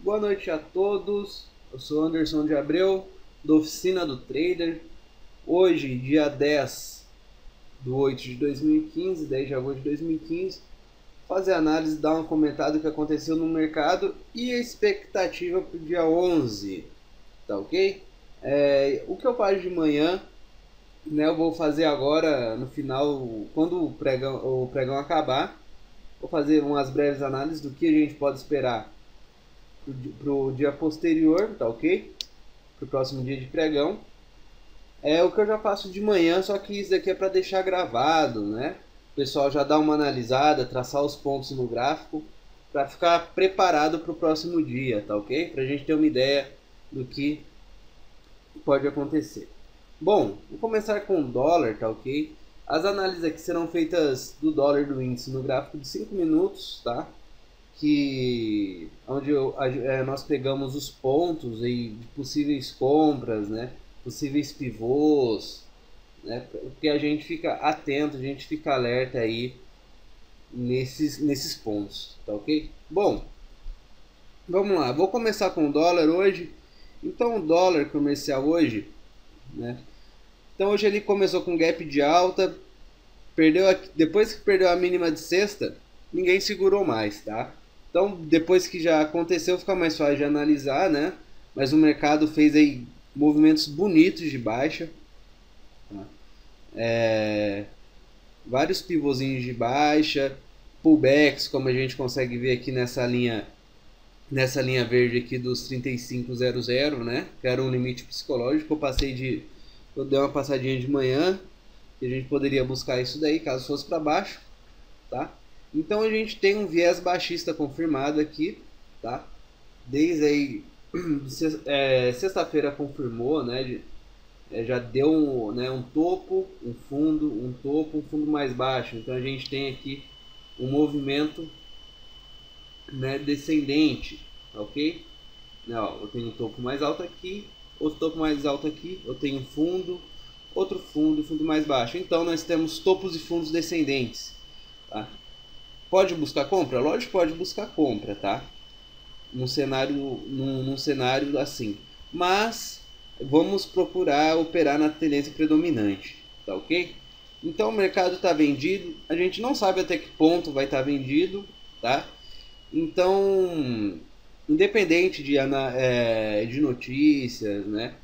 Boa noite a todos, eu sou Anderson de Abreu, da Oficina do Trader. Hoje, dia 10 de 8 de 2015, 10 de agosto de 2015, fazer análise, dar uma comentada do que aconteceu no mercado e a expectativa para o dia 11, tá ok? O que eu faço de manhã, né, eu vou fazer agora no final, quando o pregão acabar, vou fazer umas breves análises do que a gente pode esperar para o dia posterior, tá ok? Para o próximo dia de pregão. É o que eu já faço de manhã, só que isso daqui é para deixar gravado, né? O pessoal já dá uma analisada, traçar os pontos no gráfico, para ficar preparado para o próximo dia, tá ok? Para a gente ter uma ideia do que pode acontecer. Bom, vou começar com o dólar, tá ok? As análises aqui serão feitas do dólar do índice no gráfico de 5 minutos, tá? Onde nós pegamos os pontos aí de possíveis compras, né? Possíveis pivôs, né? Porque a gente fica atento, a gente fica alerta aí nesses pontos, tá ok? Bom, vamos lá, vou começar com o dólar hoje. Então o dólar comercial hoje, né? Então hoje ele começou com gap de alta, depois que perdeu a mínima de sexta, ninguém segurou mais, tá? Então depois que já aconteceu fica mais fácil de analisar, né? Mas o mercado fez aí movimentos bonitos de baixa, tá? Vários pivôzinhos de baixa, pullbacks, como a gente consegue ver aqui nessa linha verde aqui dos 3500, né? Que era um limite psicológico. Eu dei uma passadinha de manhã e a gente poderia buscar isso daí caso fosse para baixo, tá? Então a gente tem um viés baixista confirmado aqui, tá? Desde aí sexta-feira confirmou, né? Já deu um topo, um fundo mais baixo. Então a gente tem aqui um movimento, né, descendente, ok? Eu tenho um topo mais alto aqui, outro topo mais alto aqui, eu tenho um fundo, outro fundo, fundo mais baixo. Então nós temos topos e fundos descendentes, tá? Pode buscar compra? Lógico que pode buscar compra, tá? Num cenário assim. Mas vamos procurar operar na tendência predominante, tá ok? Então o mercado está vendido, a gente não sabe até que ponto vai estar vendido, tá? Então, independente de notícias, né?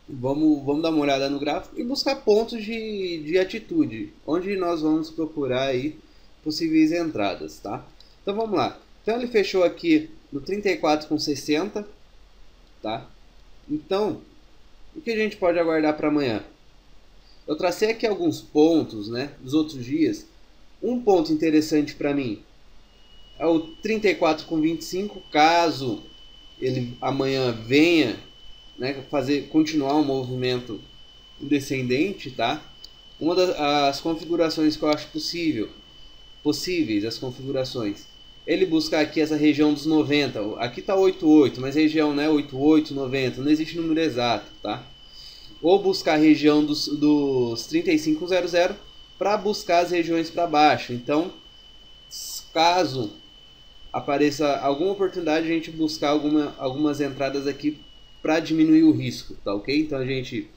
Vamos dar uma olhada no gráfico e buscar pontos de atitude, onde nós vamos procurar aí possíveis entradas, tá? Então vamos lá. Então ele fechou aqui no 34,60, tá? Então, o que a gente pode aguardar para amanhã? Eu tracei aqui alguns pontos, né, dos outros dias. Um ponto interessante para mim é o 34,25, caso ele amanhã venha, né, continuar um movimento descendente, tá? Uma das configurações que eu acho possíveis as configurações, ele buscar aqui essa região dos 90, aqui tá 88, mas região, né, 88, 90, não existe número exato, tá? Ou buscar a região dos 3500 para buscar as regiões para baixo. Então, caso apareça alguma oportunidade, a gente buscar algumas entradas aqui para diminuir o risco, tá ok? Então a gente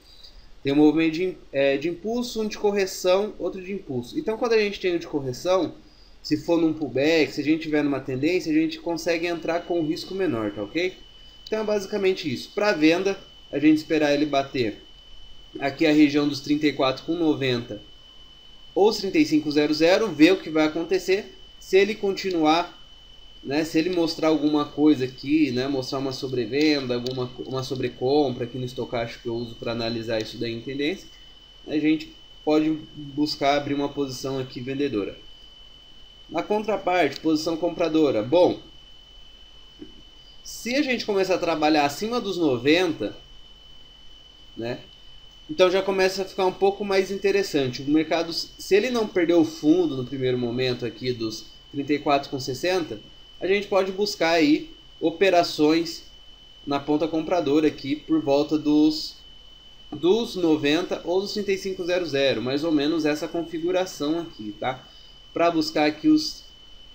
tem um movimento de impulso, um de correção, outro de impulso. Então quando a gente tem o de correção, se for num pullback, se a gente tiver numa tendência, a gente consegue entrar com um risco menor, tá ok? Então é basicamente isso. Para venda, a gente esperar ele bater aqui a região dos 34,90 ou 3500, ver o que vai acontecer. Se ele continuar, né, se ele mostrar alguma coisa aqui, né, mostrar uma sobrevenda, uma sobrecompra aqui no estocástico que eu uso para analisar isso daí em tendência, a gente pode buscar abrir uma posição aqui vendedora. Na contraparte, posição compradora. Bom, se a gente começar a trabalhar acima dos 90, né, então já começa a ficar um pouco mais interessante. O mercado, se ele não perdeu o fundo no primeiro momento aqui dos 34,60, a gente pode buscar aí operações na ponta compradora aqui por volta dos 90 ou dos 3500, mais ou menos essa configuração aqui, tá? Para buscar aqui os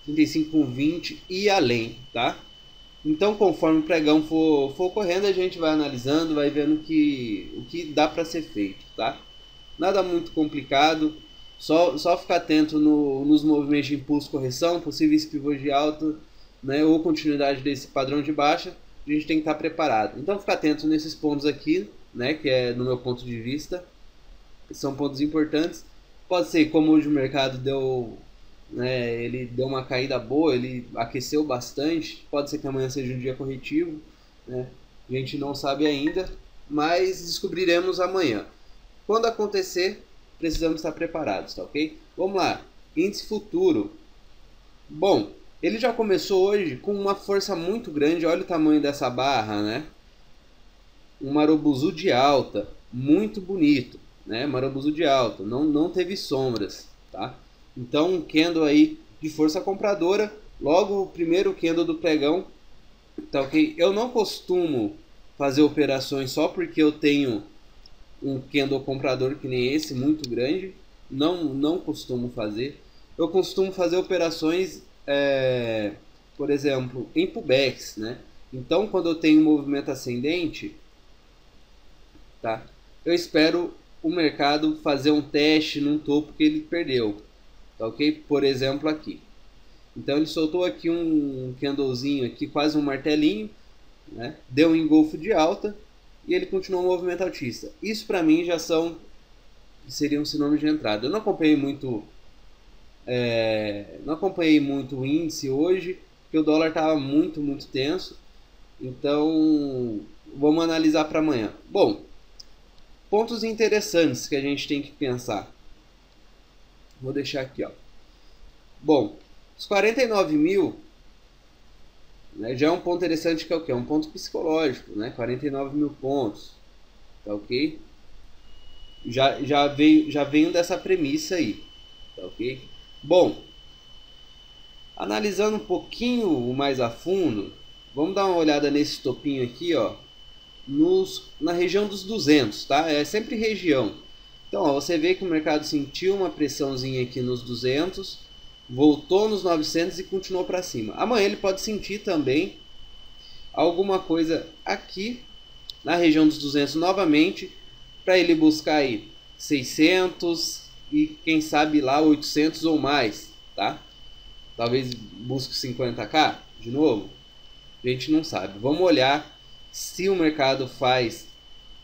35,20 e além, tá? Então, conforme o pregão for ocorrendo, a gente vai analisando, vai vendo o que dá para ser feito, tá? Nada muito complicado, só ficar atento nos movimentos de impulso, correção, possíveis pivôs de alta, né, ou continuidade desse padrão de baixa, a gente tem que estar preparado. Então, ficar atento nesses pontos aqui, né, que é no meu ponto de vista, são pontos importantes. Pode ser, como hoje o mercado deu, né, ele deu uma caída boa, ele aqueceu bastante, pode ser que amanhã seja um dia corretivo, né? A gente não sabe ainda, mas descobriremos amanhã. Quando acontecer, precisamos estar preparados, tá ok? Vamos lá, índice futuro. Bom, ele já começou hoje com uma força muito grande, olha o tamanho dessa barra, né? Um Marubozu de alta, muito bonito, né? Marubozu de alta, não teve sombras, tá? Então, um candle aí de força compradora, logo o primeiro candle do pregão, tá ok? Eu não costumo fazer operações só porque eu tenho um candle comprador que nem esse, muito grande, não costumo fazer. Eu costumo fazer operações, por exemplo, em pullbacks, né? Então, quando eu tenho um movimento ascendente, tá? Eu espero o mercado fazer um teste num topo que ele perdeu, tá ok? Por exemplo, aqui. Então ele soltou aqui um candlezinho aqui, quase um martelinho, né? Deu um engolfo de alta e ele continuou o movimento altista. Isso para mim já seria um sinônimo de entrada. Eu não acompanhei muito o índice hoje, porque o dólar estava muito tenso. Então vamos analisar para amanhã. Bom, pontos interessantes que a gente tem que pensar. Vou deixar aqui, ó. Bom, os 49 mil, né, já é um ponto interessante, que é o quê? É um ponto psicológico, né? 49 mil pontos, tá ok? Já venho dessa premissa aí, tá ok? Bom, analisando um pouquinho mais a fundo, vamos dar uma olhada nesse topinho aqui, ó, na região dos 200, tá? É sempre região. Então, ó, você vê que o mercado sentiu uma pressãozinha aqui nos 200, voltou nos 900 e continuou para cima. Amanhã ele pode sentir também alguma coisa aqui na região dos 200 novamente, para ele buscar aí 600 e quem sabe lá 800 ou mais, tá? Talvez busque 50k de novo. A gente não sabe. Vamos olhar se o mercado faz,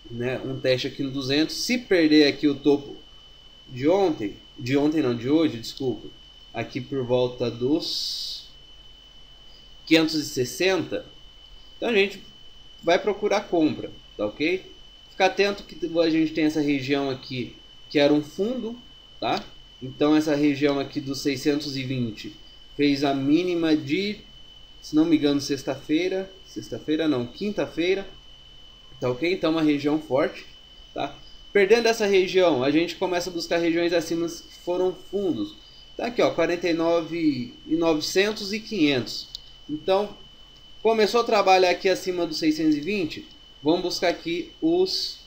né, um teste aqui no 200. Se perder aqui o topo de hoje, desculpa, aqui por volta dos 560, então a gente vai procurar compra, tá ok? Ficar atento que a gente tem essa região aqui que era um fundo, tá? Então essa região aqui dos 620 fez a mínima de, se não me engano, quinta-feira, tá ok? Então uma região forte, tá? Perdendo essa região, a gente começa a buscar regiões acima que foram fundos. Tá aqui, ó, 49.900 e 500. Então, começou a trabalhar aqui acima dos 620, vamos buscar aqui os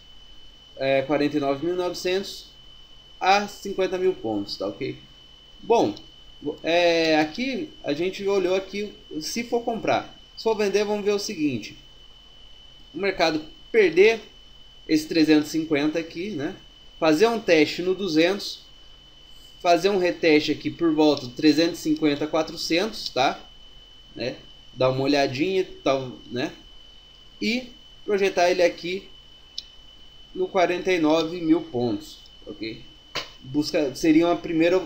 49.900 a 50 mil pontos, tá ok? Bom, aqui a gente olhou aqui, se for comprar. Se for vender, vamos ver o seguinte. O mercado perder esse 350 aqui, né? Fazer um teste no 200, fazer um reteste aqui por volta de 350 a 400, tá? Né? Dar uma olhadinha, tal, né? E projetar ele aqui no 49 mil pontos, ok? Seria uma primeira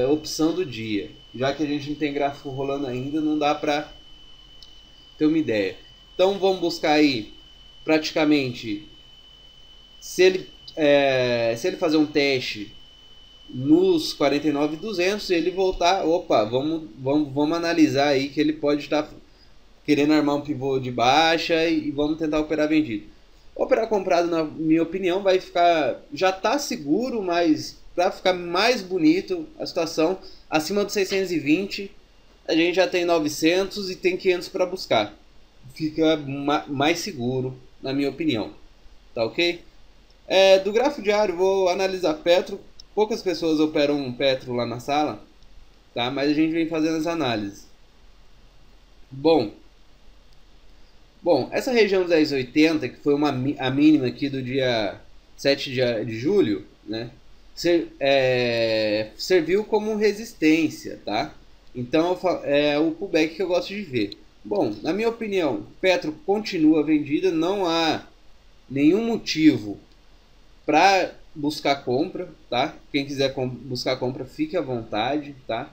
opção do dia, já que a gente não tem gráfico rolando ainda, não dá para ter uma ideia. Então vamos buscar aí praticamente, se ele fazer um teste nos 49.200, ele voltar, opa, vamos analisar aí que ele pode estar querendo armar um pivô de baixa e vamos tentar operar vendido. Operar comprado, na minha opinião, vai ficar, já está seguro, mas para ficar mais bonito a situação, acima dos 620, a gente já tem 900 e tem 500 para buscar. Fica mais seguro, na minha opinião. Tá ok? Do gráfico diário, vou analisar Petro. Poucas pessoas operam Petro lá na sala, tá? Mas a gente vem fazendo as análises. Bom, Bom, essa região dos 10,80, que foi a mínima aqui do dia 7 de julho, né, serviu como resistência, tá? Então é o pullback que eu gosto de ver. Bom, na minha opinião, Petro continua vendida, não há nenhum motivo para buscar compra, tá? Quem quiser buscar compra, fique à vontade, tá?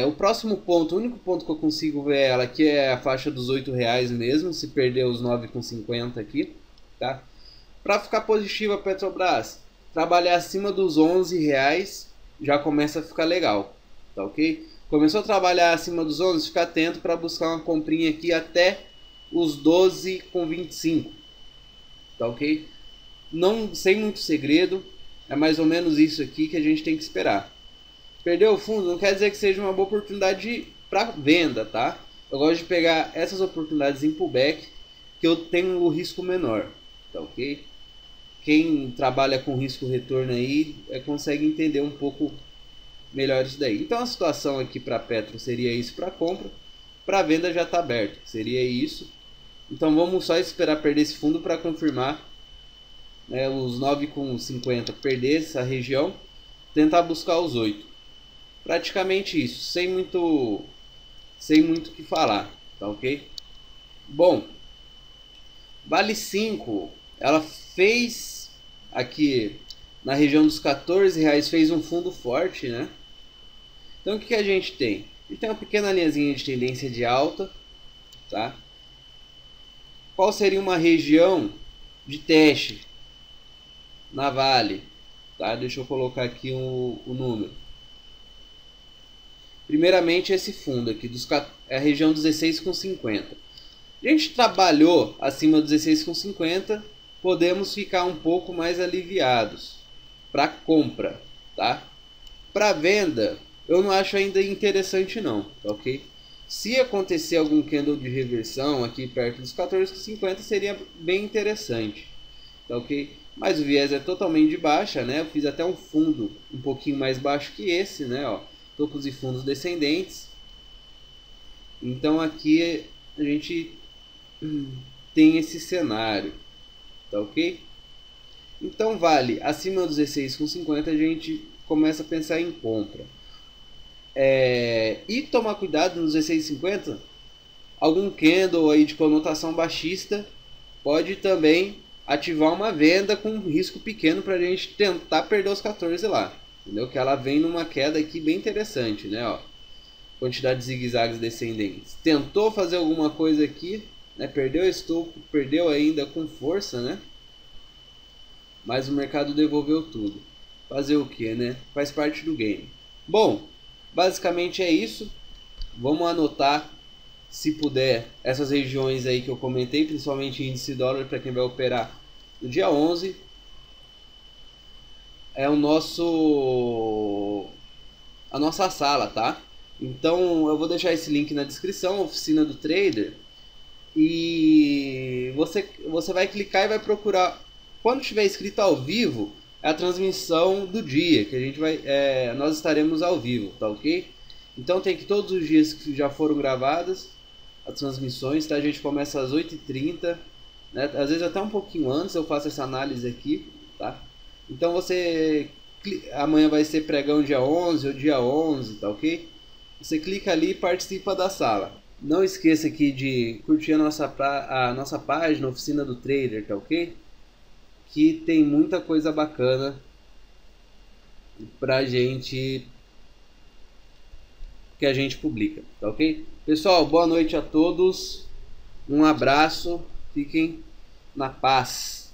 O próximo ponto, o único ponto que eu consigo ver ela aqui é a faixa dos R$8 mesmo, se perder os 9,50 aqui, tá? Para ficar positiva a Petrobras, trabalhar acima dos R$11 já começa a ficar legal, tá ok? Começou a trabalhar acima dos 11, fica atento para buscar uma comprinha aqui até os 12,25, tá ok? Não, sem muito segredo, é mais ou menos isso aqui que a gente tem que esperar. Perdeu o fundo não quer dizer que seja uma boa oportunidade para venda, tá? Eu gosto de pegar essas oportunidades em pullback que eu tenho o risco menor, tá ok? Quem trabalha com risco retorno aí consegue entender um pouco melhor isso daí. Então a situação aqui para Petro seria isso para compra, para venda já está aberto, seria isso. Então vamos só esperar perder esse fundo para confirmar, né, os 9,50 perder essa região, tentar buscar os 8. Praticamente isso, sem muito o que falar, tá ok? Bom, Vale 5, ela fez aqui na região dos R$14, fez um fundo forte, né? Então o que a gente tem? A gente tem uma pequena linhazinha de tendência de alta, tá? Qual seria uma região de teste na Vale? Tá? Deixa eu colocar aqui o número. Primeiramente esse fundo aqui, é a região 16,50. A gente trabalhou acima dos 16,50, podemos ficar um pouco mais aliviados para compra, tá? Para venda, eu não acho ainda interessante não, tá ok? Se acontecer algum candle de reversão aqui perto dos 14,50 seria bem interessante, tá ok? Mas o viés é totalmente de baixa, né? Eu fiz até um fundo um pouquinho mais baixo que esse, né? Ó, topos e fundos descendentes. Então aqui a gente tem esse cenário, tá ok? Então vale acima dos 16,50 a gente começa a pensar em compra. E tomar cuidado nos 16,50, algum candle aí de conotação baixista pode também ativar uma venda com um risco pequeno para a gente tentar perder os 14 lá, entendeu? Que ela vem numa queda aqui bem interessante, né? Ó, quantidade de zigue-zagues descendentes. Tentou fazer alguma coisa aqui, né? Perdeu esse topo, perdeu ainda com força, né? Mas o mercado devolveu tudo. Fazer o que, né? Faz parte do game. Bom, basicamente é isso. Vamos anotar, se puder, essas regiões aí que eu comentei, principalmente índice dólar para quem vai operar no dia 11. É a nossa sala, tá? Então eu vou deixar esse link na descrição, oficina do trader, e você vai clicar e vai procurar. Quando estiver escrito ao vivo, é a transmissão do dia, que a gente nós estaremos ao vivo, tá ok? Então tem que todos os dias que já foram gravadas as transmissões, tá? A gente começa às 8h30, né? Às vezes até um pouquinho antes eu faço essa análise aqui, tá? Então amanhã vai ser pregão dia 11 ou dia 11, tá ok? Você clica ali e participa da sala. Não esqueça aqui de curtir a nossa página, Oficina do Trader, tá ok? Que tem muita coisa bacana pra gente, que a gente publica, tá ok? Pessoal, boa noite a todos, um abraço, fiquem na paz.